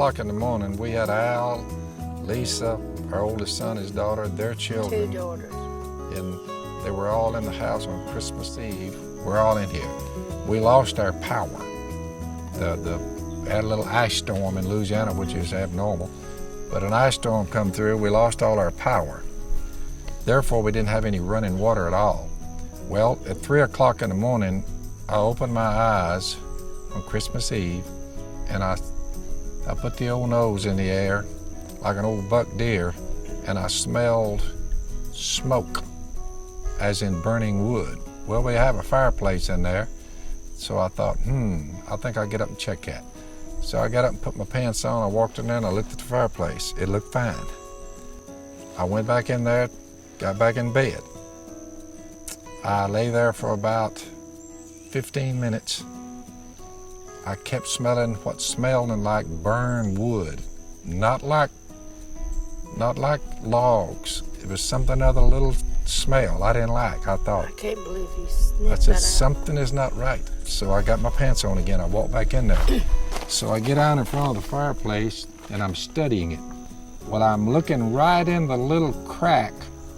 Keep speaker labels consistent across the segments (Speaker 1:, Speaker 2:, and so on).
Speaker 1: o'clock in the morning, we had Al, Lisa, our oldest son, his daughter, their children.
Speaker 2: 2 daughters.
Speaker 1: And they were all in the house on Christmas Eve. We're all in here. We lost our power. Had a little ice storm in Louisiana, which is abnormal. But an ice storm come through, we lost all our power. Therefore, we didn't have any running water at all. Well, at 3 o'clock in the morning, I opened my eyes on Christmas Eve, and I put the old nose in the air like an old buck deer, and I smelled smoke, as in burning wood. Well, we have a fireplace in there, so I thought, I think I'll get up and check that. So I got up and put my pants on, I walked in there and I looked at the fireplace. It looked fine. I went back in there, got back in bed. I lay there for about 15 minutes. I kept smelling what smelled like burned wood, not like logs. It was something other, little smell I didn't like. I thought,
Speaker 2: I can't believe you sniffed
Speaker 1: I said,
Speaker 2: that out.
Speaker 1: something is not right. So I got my pants on again. I walked back in there. So I get down in front of the fireplace and I'm studying it. Well, I'm looking right in the little crack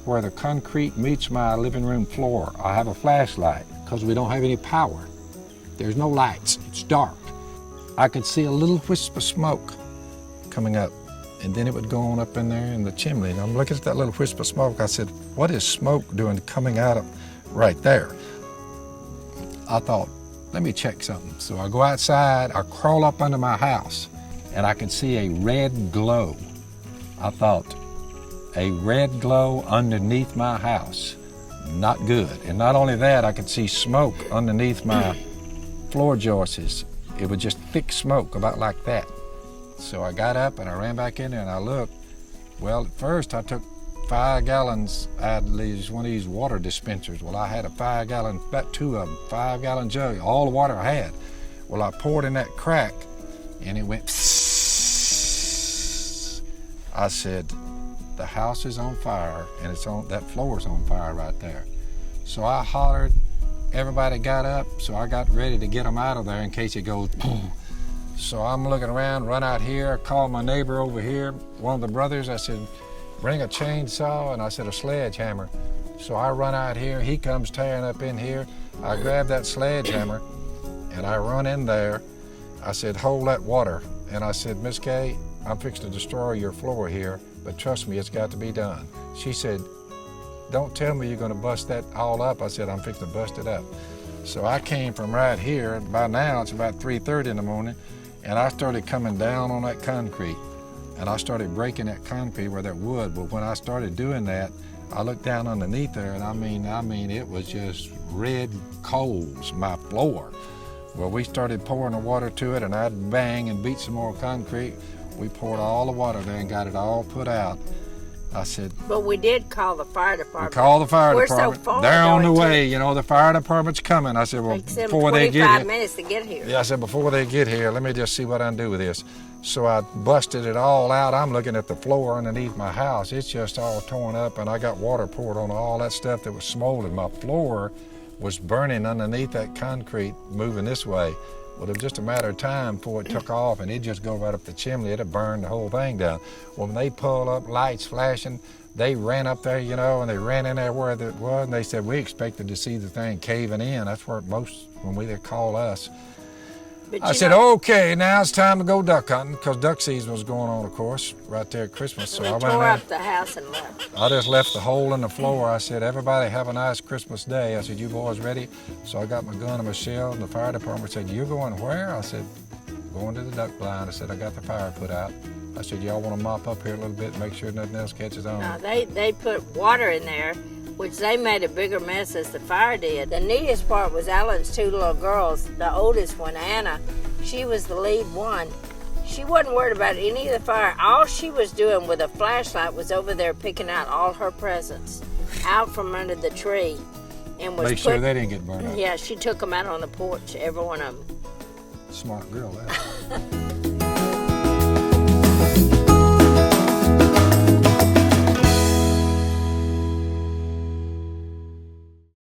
Speaker 1: where the concrete meets my living room floor. I have a flashlight because we don't have any power. There's no lights, it's dark. I could see a little wisp of smoke coming up, and then it would go on up in there in the chimney. And I'm looking at that little wisp of smoke. I said, what is smoke doing coming out of right there? I thought, let me check something. So I go outside, I crawl up under my house, and I can see a red glow. I thought, a red glow underneath my house, not good. And not only that, I could see smoke underneath my floor joists. It was just thick smoke, about like that. So I got up and I ran back in there and I looked. Well, at first I took 5 gallons out of one of these water dispensers. Well, I had a 5-gallon, about 2 of them, 5-gallon jug, all the water I had. Well, I poured in that crack and it went I said, the house is on fire and that floor is on fire right there. So I hollered, everybody got up, so I got ready to get them out of there in case it goes boom. So I'm looking around, run out here, call my neighbor over here, one of the brothers. I said, bring a chainsaw, and I said, a sledgehammer. So I run out here, he comes tearing up in here. I grab that sledgehammer, and I run in there. I said, hold that water. And I said, Miss Kay, I'm fixing to destroy your floor here, but trust me, it's got to be done. She said, don't tell me you're gonna bust that all up. I said, I'm fixing to bust it up. So I came from right here. By now, it's about 3:30 in the morning, and I started coming down on that concrete, and I started breaking that concrete where that wood. But when I started doing that, I looked down underneath there, and I mean, it was just red coals, my floor. Well, we started pouring the water to it, and I'd bang and beat some more concrete. We poured all the water there and got it all put out. I said,
Speaker 2: but we did call the fire department.
Speaker 1: we called the fire department.
Speaker 2: So far,
Speaker 1: they're on the way, you know, the fire department's coming. I said, well, before they get here.
Speaker 2: 25 minutes to get here.
Speaker 1: Yeah, I said, before they get here, let me just see what I can do with this. So I busted it all out. I'm looking at the floor underneath my house. It's just all torn up, and I got water poured on all that stuff that was smoldering. My floor was burning underneath that concrete, moving this way. Well, it was just a matter of time before it took off, and it'd just go right up the chimney. It'd burn the whole thing down. Well, when they pulled up, lights flashing, they ran up there, you know, and they ran in there where it was, and they said, we expected to see the thing caving in. That's where when they call us.
Speaker 2: But
Speaker 1: I said, okay, now it's time to go duck hunting, because duck season was going on, of course, right there at Christmas. So
Speaker 2: we
Speaker 1: I went
Speaker 2: tore
Speaker 1: in.
Speaker 2: up the house and left.
Speaker 1: I just left the hole in the floor. I said, everybody have a nice Christmas day. I said, you boys ready? So I got my gun and my shell, and the fire department said, you're going where? I said, going to the duck blind. I said, I got the fire put out. I said, y'all want to mop up here a little bit, make sure nothing else catches on?
Speaker 2: No, they put water in there, which they made a bigger mess as the fire did. The neatest part was Alan's 2 little girls. The oldest one, Anna, she was the lead one. She wasn't worried about any of the fire. All she was doing with a flashlight was over there picking out all her presents out from under the tree. And was
Speaker 1: make sure they didn't get burned up.
Speaker 2: Yeah, she took them out on the porch, every one of them.
Speaker 1: Smart girl, that.